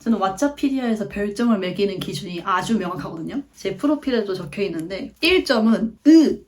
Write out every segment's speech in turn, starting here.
저는 왓챠피디아에서 별점을 매기는 기준이 아주 명확하거든요. 제 프로필에도 적혀있는데 1점은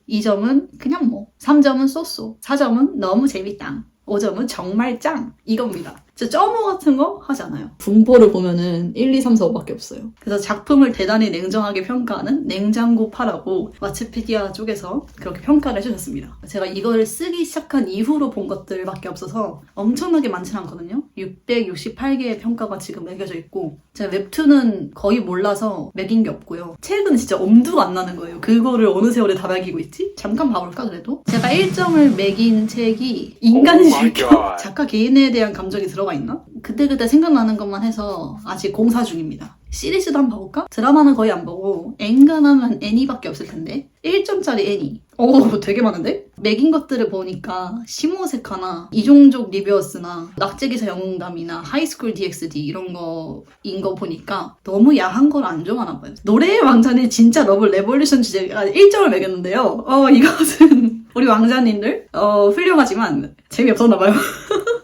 2점은 그냥 뭐, 3점은 쏘쏘, 4점은 너무 재밌다, 5점은 정말 짱, 이겁니다. 진짜 점오 같은 거 하지 않아요. 분포를 보면은 1, 2, 3, 4, 5밖에 없어요. 그래서 작품을 대단히 냉정하게 평가하는 냉장고파라고 왓챠피디아 쪽에서 그렇게 평가를 해주셨습니다. 제가 이거를 쓰기 시작한 이후로 본 것들밖에 없어서 엄청나게 많지는 않거든요. 668개의 평가가 지금 매겨져 있고, 제가 웹툰은 거의 몰라서 매긴 게 없고요. 책은 진짜 엄두가 안 나는 거예요. 그거를 어느 세월에 다 매기고 있지? 잠깐 봐볼까 그래도? 제가 1점을 매긴 책이 인간의 실격, 작가 개인에 대한 감정이 들어가 있나? 그때그때 생각나는 것만 해서 아직 공사 중입니다. 시리즈도 한번 봐볼까? 드라마는 거의 안 보고 엔간하면 애니밖에 없을 텐데 1점짜리 애니. 오, 되게 많은데? 매긴 것들을 보니까 시모세카나 이종족 리뷰어스나 낙제기사 영웅담이나 하이스쿨 DxD 이런 거인 거 보니까 너무 야한 걸 안 좋아하나 봐요. 노래의 왕자는 진짜 러브 레볼루션 주제가 1점을 매겼는데요. 이것은 우리 왕자님들 훌륭하지만 재미없었나 봐요.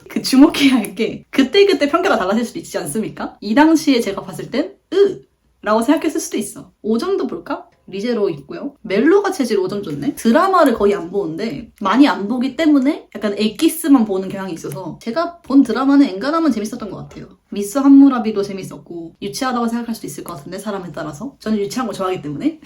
그 주목해야 할 게 그때그때 평가가 달라질 수도 있지 않습니까? 이 당시에 제가 봤을 땐 라고 생각했을 수도 있어. 5점도 볼까? 리제로 있고요. 멜로가 체질 5점 줬네. 드라마를 거의 안 보는데 많이 안 보기 때문에 약간 엑기스만 보는 경향이 있어서 제가 본 드라마는 엔간하면 재밌었던 것 같아요. 미스 함무라비도 재밌었고 유치하다고 생각할 수도 있을 것 같은데 사람에 따라서 저는 유치한 거 좋아하기 때문에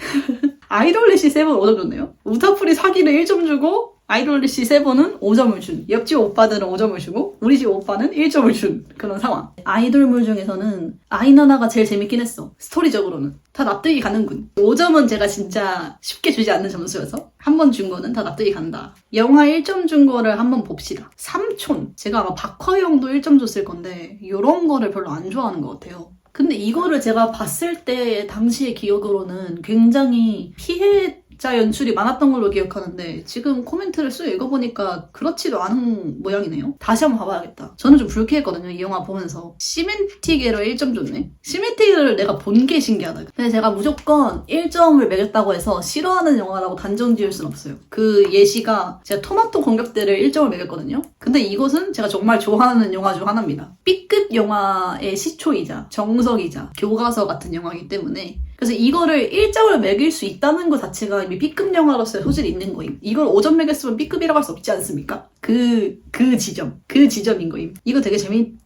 아이돌리시 7 5점 줬네요. 우타풀이 사기를 1점 주고 아이돌리시 7은 5점을 준, 옆집 오빠들은 5점을 주고 우리 집 오빠는 1점을 준 그런 상황. 아이돌물 중에서는 아이나나가 제일 재밌긴 했어. 스토리적으로는 다 납득이 가는군. 5점은 제가 진짜 쉽게 주지 않는 점수여서 한 번 준 거는 다 납득이 간다. 영화 1점 준 거를 한번 봅시다. 삼촌. 제가 아마 박화영도 1점 줬을 건데 이런 거를 별로 안 좋아하는 것 같아요. 근데 이거를 제가 봤을 때 당시의 기억으로는 굉장히 피해자 연출이 많았던 걸로 기억하는데 지금 코멘트를 쭉 읽어보니까 그렇지도 않은 모양이네요. 다시 한번 봐봐야겠다. 저는 좀 불쾌했거든요, 이 영화 보면서. 시멘티게로 1점 줬네? 시멘티게를 내가 본 게 신기하다. 근데 제가 무조건 1점을 매겼다고 해서 싫어하는 영화라고 단정 지을 순 없어요. 그 예시가 제가 토마토 공격대를 1점을 매겼거든요. 근데 이것은 제가 정말 좋아하는 영화 중 하나입니다. B급 영화의 시초이자 정석이자 교과서 같은 영화이기 때문에 그래서 이거를 1점을 매길 수 있다는 것 자체가 이미 B급 영화로서의 소질이 있는 거임. 이걸 5점 매겼으면 B급이라고 할 수 없지 않습니까? 그 지점인 거임. 이거 되게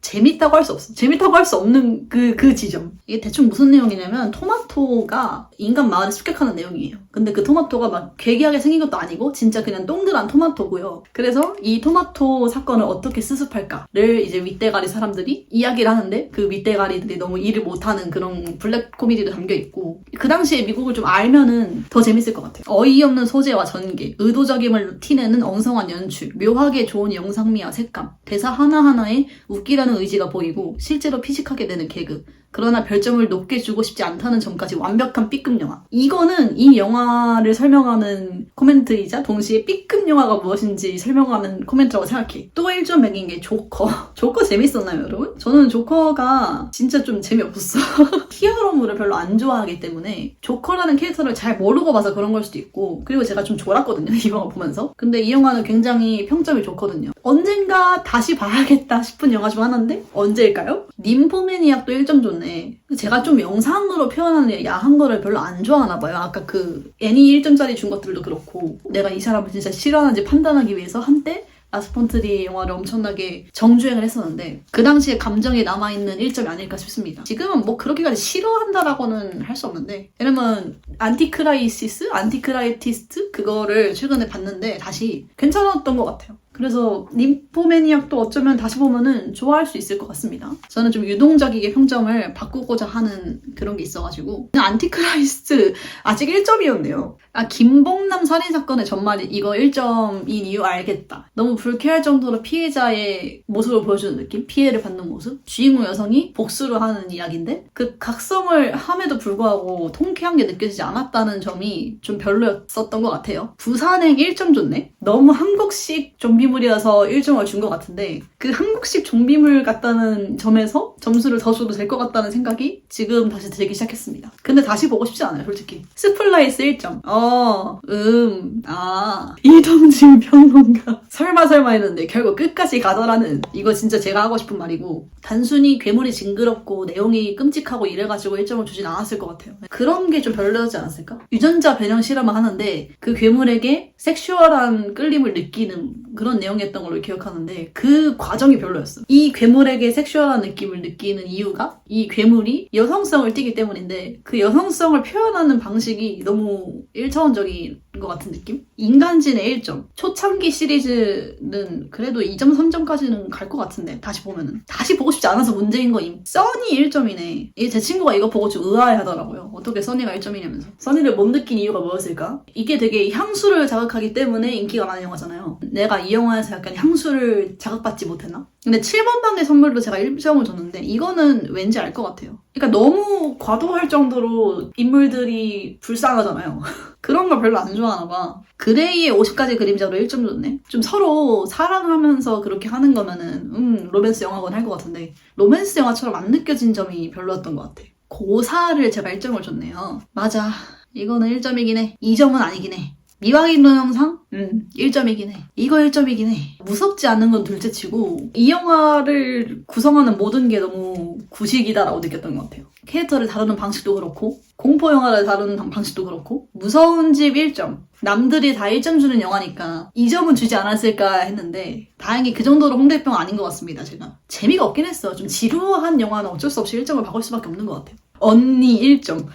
재밌다고 할 수 없어. 재밌다고 할 수 없는 그 지점. 이게 대충 무슨 내용이냐면 토마토가 인간 마을에 습격하는 내용이에요. 근데 그 토마토가 막 괴기하게 생긴 것도 아니고 진짜 그냥 동그란 토마토고요. 그래서 이 토마토 사건을 어떻게 수습할까를 이제 윗대가리 사람들이 이야기를 하는데 그 윗대가리들이 너무 일을 못하는 그런 블랙 코미디도 담겨있고 그 당시에 미국을 좀 알면은 더 재밌을 것 같아요. 어이없는 소재와 전개, 의도적임을 티내는 엉성한 연출, 묘하게 좋은 영상미와 색감, 대사 하나하나에 웃기라는 의지가 보이고 실제로 피식하게 되는 개그, 그러나 별점을 높게 주고 싶지 않다는 점까지 완벽한 B급 영화. 이거는 이 영화를 설명하는 코멘트이자 동시에 B급 영화가 무엇인지 설명하는 코멘트라고 생각해. 또 1점 매긴 게 조커. 조커 재밌었나요, 여러분? 저는 조커가 진짜 좀 재미없었어. 히어로물을 별로 안 좋아하기 때문에 조커라는 캐릭터를 잘 모르고 봐서 그런 걸 수도 있고, 그리고 제가 좀 졸았거든요, 이 영화 보면서. 근데 이 영화는 굉장히 평점이 좋거든요. 언젠가 다시 봐야겠다 싶은 영화 중 하나인데 언제일까요? ним포매니악도 1점 줬네. 제가 좀 영상으로 표현하는 야한 거를 별로 안 좋아하나 봐요. 아까 그 애니 1점짜리 준 것들도 그렇고 내가 이 사람을 진짜 싫어하는지 판단하기 위해서 한때 라스폰트리 영화를 엄청나게 정주행을 했었는데 그 당시에 감정이 남아있는 1점이 아닐까 싶습니다. 지금은 뭐 그렇게까지 싫어한다라고는 할 수 없는데 왜냐면 안티크라이티스트 그거를 최근에 봤는데 다시 괜찮았던 것 같아요. 그래서 ним포매니악도 어쩌면 다시 보면은 좋아할 수 있을 것 같습니다. 저는 좀 유동적이게 평점을 바꾸고자 하는 그런 게 있어가지고 안티크라이스트 아직 1점이었네요. 김봉남 살인사건의 전말이 이거 1점인 이유 알겠다. 너무 불쾌할 정도로 피해자의 모습을 보여주는 느낌? 피해를 받는 모습? 주인공 여성이 복수를 하는 이야기인데 그 각성을 함에도 불구하고 통쾌한 게 느껴지지 않았다는 점이 좀 별로였었던 것 같아요. 부산행 1점 줬네? 너무 한국식 좀비 좀비물이어서 1점을 준 것 같은데 그 한국식 좀비물 같다는 점에서 점수를 더 줘도 될 것 같다는 생각이 지금 다시 들기 시작했습니다. 근데 다시 보고 싶지 않아요, 솔직히. 스플라이스 1점. 이동진 평론가. 설마 했는데 결국 끝까지 가더라는, 이거 진짜 제가 하고 싶은 말이고, 단순히 괴물이 징그럽고 내용이 끔찍하고 이래가지고 1점을 주진 않았을 것 같아요. 그런 게 좀 별로지 않았을까? 유전자 변형 실험을 하는데 그 괴물에게 섹슈얼한 끌림을 느끼는 그런 내용이었던 걸로 기억하는데 그 과정이 별로였어. 이 괴물에게 섹슈얼한 느낌을 느끼는 이유가 이 괴물이 여성성을 띠기 때문인데 그 여성성을 표현하는 방식이 너무 1차원적인 것 같은 느낌? 인간진의 1점. 초창기 시리즈는 그래도 2점, 3점까지는 갈 것 같은데 다시 보면은. 다시 보고 싶지 않아서 문제인 거임. 써니 1점이네. 제 친구가 이거 보고 좀 의아해 하더라고요. 어떻게 써니가 1점이냐면서. 써니를 못 느낀 이유가 뭐였을까? 이게 되게 향수를 자극하기 때문에 인기가 많은 영화잖아요. 내가 이 영화에서 약간 향수를 자극받지 못했나? 근데 7번 방의 선물도 제가 1점을 줬는데 이거는 왠지 알 것 같아요. 그러니까 너무 과도할 정도로 인물들이 불쌍하잖아요. 그런 걸 별로 안 좋아하나 봐. 그레이의 50가지 그림자로 1점 줬네? 좀 서로 사랑하면서 그렇게 하는 거면은 로맨스 영화건 할 것 같은데 로맨스 영화처럼 안 느껴진 점이 별로였던 것 같아. 고사를 제가 1점을 줬네요. 맞아. 이거는 1점이긴 해. 2점은 아니긴 해. 미확인 동영상? 1점이긴 해. 이거 1점이긴 해. 무섭지 않은 건 둘째치고 이 영화를 구성하는 모든 게 너무 구식이다라고 느꼈던 것 같아요. 캐릭터를 다루는 방식도 그렇고 공포 영화를 다루는 방식도 그렇고 무서운 집 1점. 남들이 다 1점 주는 영화니까 2점은 주지 않았을까 했는데 다행히 그 정도로 홍대병 아닌 것 같습니다. 제가 재미가 없긴 했어. 좀 지루한 영화는 어쩔 수 없이 1점을 박을 수밖에 없는 것 같아요. 언니 1점.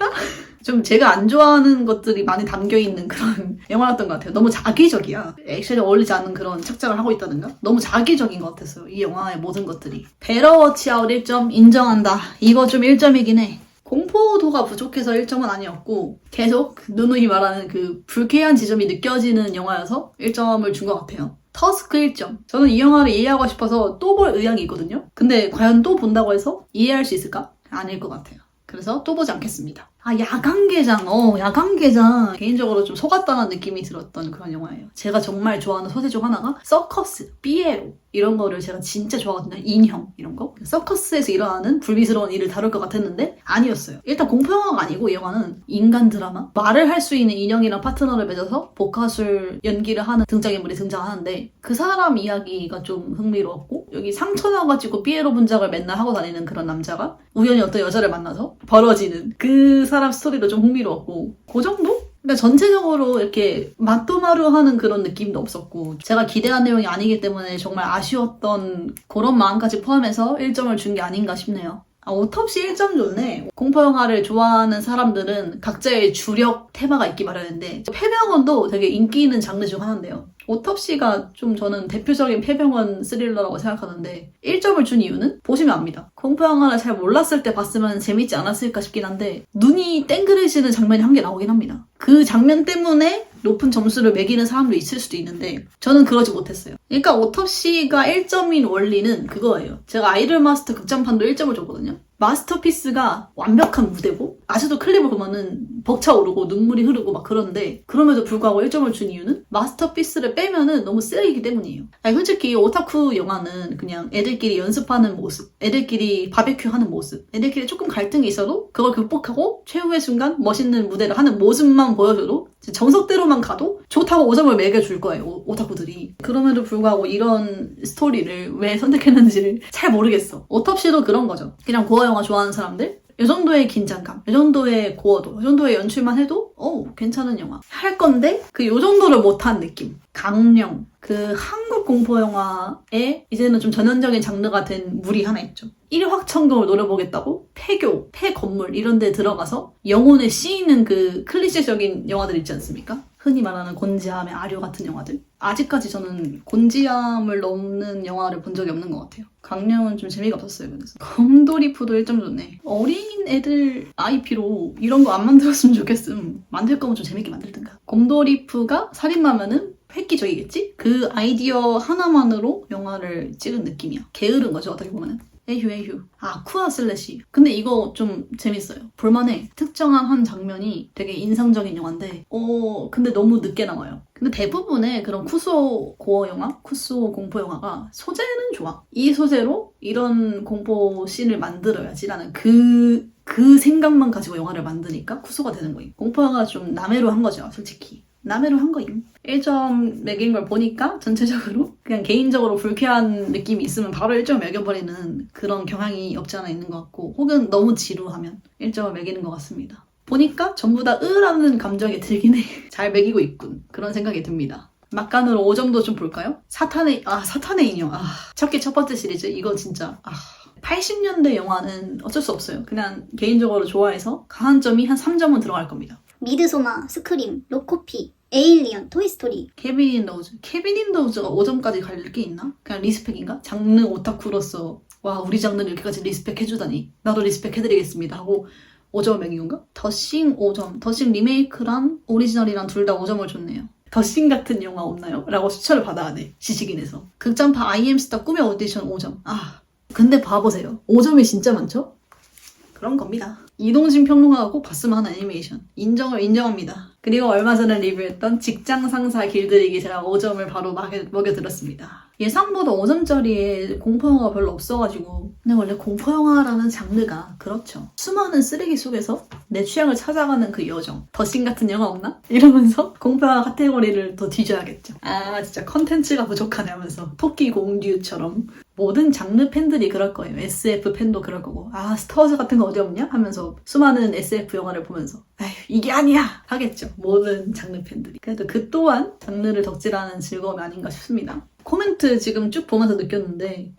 좀 제가 안 좋아하는 것들이 많이 담겨있는 그런 영화였던 것 같아요. 너무 자기적이야. 액션에 어울리지 않는 그런 착장을 하고 있다든가 너무 자기적인 것 같았어요. 이 영화의 모든 것들이. 베러 워치아웃 1점 인정한다. 이거 좀 1점이긴 해. 공포도가 부족해서 1점은 아니었고 계속 누누이 말하는 그 불쾌한 지점이 느껴지는 영화여서 1점을 준 것 같아요. 터스크 1점. 저는 이 영화를 이해하고 싶어서 또 볼 의향이 있거든요. 근데 과연 또 본다고 해서 이해할 수 있을까? 아닐 것 같아요. 그래서 또 보지 않겠습니다. 야간개장. 야간개장. 개인적으로 좀 속았다는 느낌이 들었던 그런 영화예요. 제가 정말 좋아하는 소재 중 하나가 서커스, 삐에로 이런 거를 제가 진짜 좋아하거든요. 인형 이런 거. 서커스에서 일어나는 불미스러운 일을 다룰 것 같았는데 아니었어요. 일단 공포영화가 아니고 이 영화는 인간 드라마. 말을 할 수 있는 인형이랑 파트너를 맺어서 복화술 연기를 하는 등장인물이 등장하는데 그 사람 이야기가 좀 흥미로웠고 여기 상처 나가지고 삐에로 분장을 맨날 하고 다니는 그런 남자가 우연히 어떤 여자를 만나서 벌어지는 그 사람 스토리도 좀 흥미로웠고 그 정도? 그러니까 전체적으로 이렇게 맛도마루하는 그런 느낌도 없었고 제가 기대한 내용이 아니기 때문에 정말 아쉬웠던 그런 마음까지 포함해서 1점을 준 게 아닌가 싶네요. 오톱시 1점 줬네. 공포영화를 좋아하는 사람들은 각자의 주력 테마가 있기 마련인데 폐병원도 되게 인기 있는 장르 중 하나인데요. 오톱시가 좀 저는 대표적인 폐병원 스릴러라고 생각하는데 1점을 준 이유는 보시면 압니다. 공포영화를 잘 몰랐을 때 봤으면 재밌지 않았을까 싶긴 한데 눈이 땡그레지는 장면이 한 개 나오긴 합니다. 그 장면 때문에 높은 점수를 매기는 사람도 있을 수도 있는데 저는 그러지 못했어요. 그러니까 오톱시가 1점인 원리는 그거예요. 제가 아이돌 마스터 극장판도 1점을 줬거든요. 마스터피스가 완벽한 무대고 아직도 클립을 보면은 벅차오르고 눈물이 흐르고 막 그런데 그럼에도 불구하고 1점을 준 이유는 마스터피스를 빼면은 너무 쓰레기이기 때문이에요. 솔직히 오타쿠 영화는 그냥 애들끼리 연습하는 모습, 애들끼리 바베큐 하는 모습, 애들끼리 조금 갈등이 있어도 그걸 극복하고 최후의 순간 멋있는 무대를 하는 모습만 보여줘도 정석대로만 가도 좋다고 5점을 매겨줄 거예요, 오타쿠들이. 그럼에도 불구하고 이런 스토리를 왜 선택했는지를 잘 모르겠어. 오톱시도 그런 거죠. 그냥 고어 영화 좋아하는 사람들? 이 정도의 긴장감, 이 정도의 고어도, 이 정도의 연출만 해도 괜찮은 영화. 할 건데 요 정도를 못한 느낌. 강령. 그 한국 공포 영화에 이제는 좀 전형적인 장르가 된 물이 하나 있죠. 1확천금을 노려보겠다고 폐교, 폐건물 이런 데 들어가서 영혼에 씌이는 그 클리셰적인 영화들 있지 않습니까? 흔히 말하는 곤지암의 아류 같은 영화들. 아직까지 저는 곤지암을 넘는 영화를 본 적이 없는 것 같아요. 강령은 좀 재미가 없었어요. 그래서 곰돌이푸도 1점 줬네. 어린 애들 IP로 이런 거 안 만들었으면 좋겠음. 만들 거면 좀 재밌게 만들든가. 곰돌이푸가 살인마면은 획기적이겠지? 그 아이디어 하나만으로 영화를 찍은 느낌이야. 게으른 거죠, 어떻게 보면은. 에휴. 쿠아 슬래시. 근데 이거 좀 재밌어요. 볼만해. 특정한 한 장면이 되게 인상적인 영화인데 근데 너무 늦게 나와요. 근데 대부분의 그런 쿠소 고어 영화, 쿠소 공포 영화가 소재는 좋아. 이 소재로 이런 공포 씬을 만들어야지라는 그 생각만 가지고 영화를 만드니까 쿠소가 되는 거임. 공포 영화가 좀 남해로 한 거죠, 솔직히. 남해로 한 거임. 1점 매긴 걸 보니까 전체적으로 그냥 개인적으로 불쾌한 느낌이 있으면 바로 1점 매겨버리는 그런 경향이 없지 않아 있는 것 같고, 혹은 너무 지루하면 1점을 매기는 것 같습니다. 보니까 전부 다 으라는 감정이 들긴 해. 잘 매기고 있군. 그런 생각이 듭니다. 막간으로 5점도 좀 볼까요? 사탄의 인형. 첫 번째 시리즈. 이거 진짜 80년대 영화는 어쩔 수 없어요. 그냥 개인적으로 좋아해서 강한 점이 한 3점은 들어갈 겁니다. 미드소마, 스크림, 로코피, 에일리언, 토이스토리. 케빈 인더우즈가 5점까지 갈 게 있나? 그냥 리스펙인가? 장르 오타쿠로서 와, 우리 장르를 이렇게까지 리스펙 해주다니 나도 리스펙 해드리겠습니다 하고 5점을 매긴 건가? 더싱 5점. 더싱 리메이크랑 오리지널이랑 둘 다 5점을 줬네요. 더싱 같은 영화 없나요? 라고 추천을 받아야 돼. 지식인에서. 극장파 IM스타 꿈의 오디션 5점. 근데 봐보세요. 5점이 진짜 많죠? 그런 겁니다. 이동진 평론가가 꼭 봤으면 하는 애니메이션. 인정합니다. 그리고 얼마 전에 리뷰했던 직장 상사 길들이기 제가 5점을 바로 먹여드렸습니다. 예상보다 5점짜리에 공포영화가 별로 없어가지고, 근데 원래 공포영화라는 장르가 그렇죠. 수많은 쓰레기 속에서 내 취향을 찾아가는 그 여정. 더싱 같은 영화 없나? 이러면서 공포영화 카테고리를 더 뒤져야겠죠. 진짜 컨텐츠가 부족하네 하면서 토끼 공듀처럼. 모든 장르 팬들이 그럴 거예요. SF 팬도 그럴 거고, 스타워즈 같은 거 어디 없냐? 하면서 수많은 SF 영화를 보면서 이게 아니야! 하겠죠. 모든 장르 팬들이. 그래도 그 또한 장르를 덕질하는 즐거움이 아닌가 싶습니다. 코멘트 지금 쭉 보면서 느꼈는데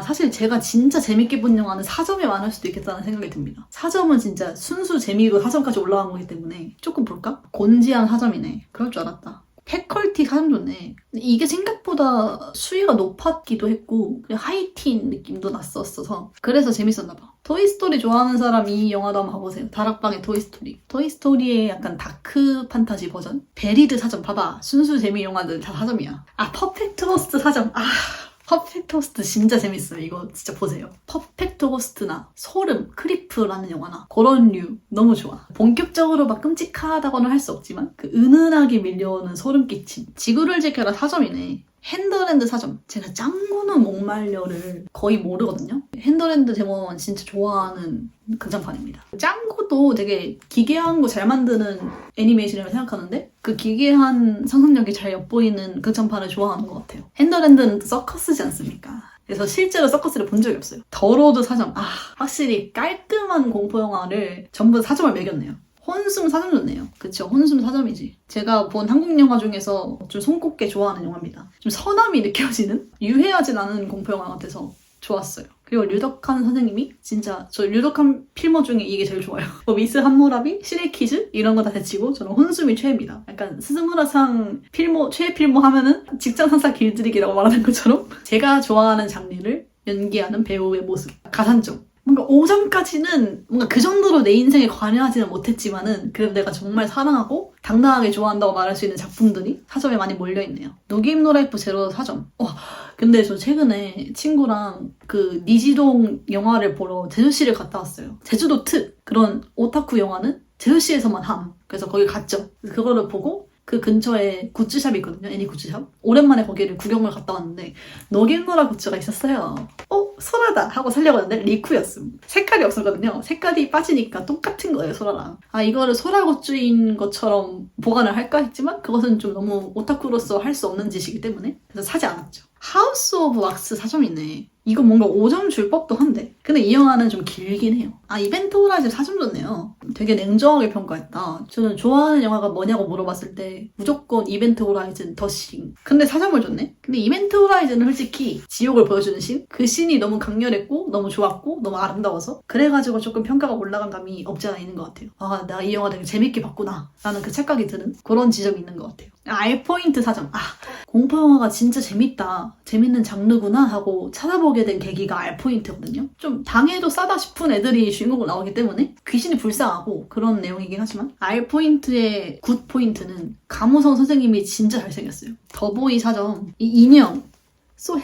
사실 제가 진짜 재밌게 본 영화는 4점에 많을 수도 있겠다는 생각이 듭니다. 4점은 진짜 순수 재미로 4점까지 올라간 거기 때문에 조금 볼까? 곤지한 4점이네. 그럴 줄 알았다. 패컬티 4점 좋네. 이게 생각보다 수위가 높았기도 했고 하이틴 느낌도 났었어서 그래서 재밌었나 봐. 토이스토리 좋아하는 사람 이 영화도 한번 봐보세요. 다락방의 토이스토리. 토이스토리의 약간 다크 판타지 버전. 베리드 4점. 봐봐. 순수 재미 영화들 다 4점이야. 퍼펙트 호스트 4점. 퍼펙트 호스트 진짜 재밌어요. 이거 진짜 보세요. 퍼펙트 호스트나 소름, 크리프라는 영화나 그런 류 너무 좋아. 본격적으로 막 끔찍하다고는 할 수 없지만 그 은은하게 밀려오는 소름 끼침. 지구를 지켜라 4점이네. 핸더랜드 4점. 제가 짱구는 목말려를 거의 모르거든요. 핸더랜드 제목은 진짜 좋아하는 극장판입니다. 짱구도 되게 기괴한 거 잘 만드는 애니메이션이라고 생각하는데 그 기괴한 상상력이 잘 엿보이는 극장판을 좋아하는 것 같아요. 핸더랜드는 서커스지 않습니까? 그래서 실제로 서커스를 본 적이 없어요. 더로드 4점. 확실히 깔끔한 공포영화를 전부 4점을 매겼네요. 혼숨 4점 줬네요. 그쵸? 혼숨 4점이지. 제가 본 한국 영화 중에서 좀 손꼽게 좋아하는 영화입니다. 좀 선함이 느껴지는? 유해하진 않은 공포영화 같아서 좋았어요. 그리고 류덕한 선생님이 진짜 저 류덕한 필모 중에 이게 제일 좋아요. 미스 한무라비, 시리키즈 이런 거 다 제치고 저는 혼숨이 최애입니다. 약간 스즈무라상 최애 필모 하면은 직장 상사 길들이기라고 말하는 것처럼 제가 좋아하는 장르를 연기하는 배우의 모습. 가산점. 뭔가 5점까지는 뭔가 그 정도로 내 인생에 관여하지는 못했지만은 그래도 내가 정말 사랑하고 당당하게 좋아한다고 말할 수 있는 작품들이 4점에 많이 몰려있네요. 노게임 노라이프 제로 4점. 근데 저 최근에 친구랑 그 니지동 영화를 보러 제주시를 갔다 왔어요. 제주도 특 그런 오타쿠 영화는 제주시에서만 함. 그래서 거기 갔죠. 그거를 보고 그 근처에 굿즈샵이 있거든요. 애니 굿즈샵. 오랜만에 거기를 구경을 갔다 왔는데 너겟노라 굿즈가 있었어요. 소라다 하고 살려고 했는데 리쿠였음. 색깔이 없었거든요. 색깔이 빠지니까 똑같은 거예요, 소라랑. 이거를 소라 굿즈인 것처럼 보관을 할까 했지만 그것은 좀 너무 오타쿠로서 할 수 없는 짓이기 때문에 그래서 사지 않았죠. 하우스 오브 왁스 4점이네. 이거 뭔가 5점 줄 법도 한데 근데 이 영화는 좀 길긴 해요. 이벤트 호라이즌 4점 줬네요. 되게 냉정하게 평가했다. 저는 좋아하는 영화가 뭐냐고 물어봤을 때 무조건 이벤트 호라이즌 더싱. 근데 4점을 줬네? 근데 이벤트 호라이즌은 솔직히 지옥을 보여주는 씬? 그 씬이 너무 강렬했고 너무 좋았고 너무 아름다워서 그래가지고 조금 평가가 올라간 감이 없지 않아 있는 것 같아요. 나 이 영화 되게 재밌게 봤구나 라는 그 착각이 드는 그런 지점이 있는 것 같아요. 알포인트 4점. 공포영화가 진짜 재밌다. 재밌는 장르구나 하고 찾아보게 된 계기가 알포인트거든요. 좀 당해도 싸다 싶은 애들이 주인공으로 나오기 때문에 귀신이 불쌍하고 그런 내용이긴 하지만 알포인트의 굿포인트는 감우성 선생님이 진짜 잘생겼어요. 더보이 4점. 이 인형 so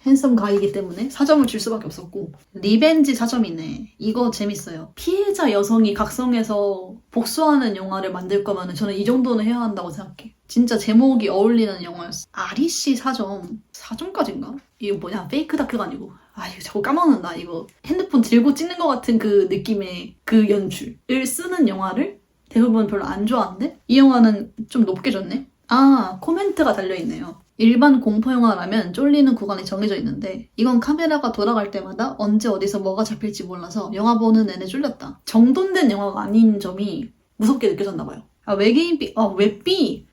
핸섬 가이기 때문에 4점을 줄 수밖에 없었고 리벤지 4점이네. 이거 재밌어요. 피해자 여성이 각성해서 복수하는 영화를 만들 거면 저는 이 정도는 해야 한다고 생각해. 진짜 제목이 어울리는 영화였어. 아리씨 4점까지인가? 이거 뭐냐? 페이크 다큐가 아니고. 아, 이거 자꾸 까먹는다. 이거 핸드폰 들고 찍는 것 같은 그 느낌의 그 연출을 쓰는 영화를 대부분 별로 안 좋아하는데 이 영화는 좀 높게 줬네? 아, 코멘트가 달려있네요. 일반 공포영화라면 쫄리는 구간이 정해져 있는데 이건 카메라가 돌아갈 때마다 언제 어디서 뭐가 잡힐지 몰라서 영화 보는 내내 쫄렸다. 정돈된 영화가 아닌 점이 무섭게 느껴졌나봐요. 아, 외계인 B,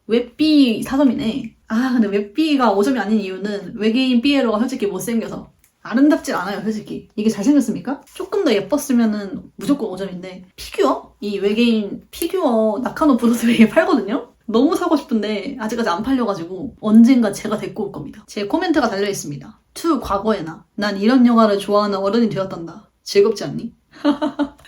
웹B 4점이네. 아, 근데 웹B가 5점이 아닌 이유는 외계인 삐에로가 솔직히 못생겨서 아름답질 않아요, 솔직히. 이게 잘생겼습니까? 조금 더 예뻤으면은 무조건 5점인데 피규어? 이 외계인 피규어 나카노 브로드웨이에 팔거든요? 너무 사고 싶은데 아직까지 안 팔려가지고 언젠가 제가 데리고 올 겁니다. 제 코멘트가 달려있습니다. 투 과거에나 난 이런 영화를 좋아하는 어른이 되었단다. 즐겁지 않니?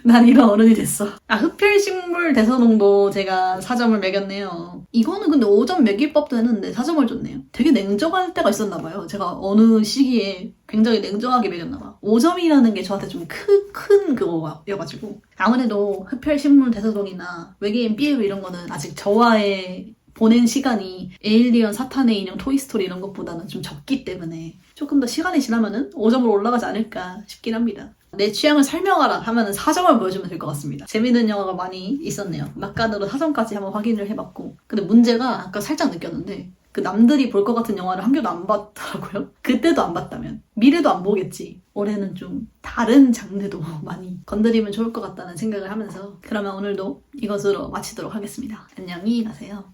난 이런 어른이 됐어. 아, 흡혈식물 대서동도 제가 4점을 매겼네요. 이거는 근데 5점 매길 법도 했는데 4점을 줬네요. 되게 냉정할 때가 있었나봐요. 제가 어느 시기에 굉장히 냉정하게 매겼나봐. 5점이라는 게 저한테 좀 큰 그거여가지고. 아무래도 흡혈식물 대서동이나 외계인 삐에로 이런 거는 아직 저와의 보낸 시간이 에일리언 사탄의 인형 토이스토리 이런 것보다는 좀 적기 때문에 조금 더 시간이 지나면은 5점으로 올라가지 않을까 싶긴 합니다. 내 취향을 설명하라 하면은 4점을 보여주면 될 것 같습니다. 재밌는 영화가 많이 있었네요. 막간으로 4점까지 한번 확인을 해봤고. 근데 문제가 아까 살짝 느꼈는데 그 남들이 볼 것 같은 영화를 한 개도 안 봤더라고요. 그때도 안 봤다면 미래도 안 보겠지. 올해는 좀 다른 장르도 많이 건드리면 좋을 것 같다는 생각을 하면서 그러면 오늘도 이것으로 마치도록 하겠습니다. 안녕히 가세요.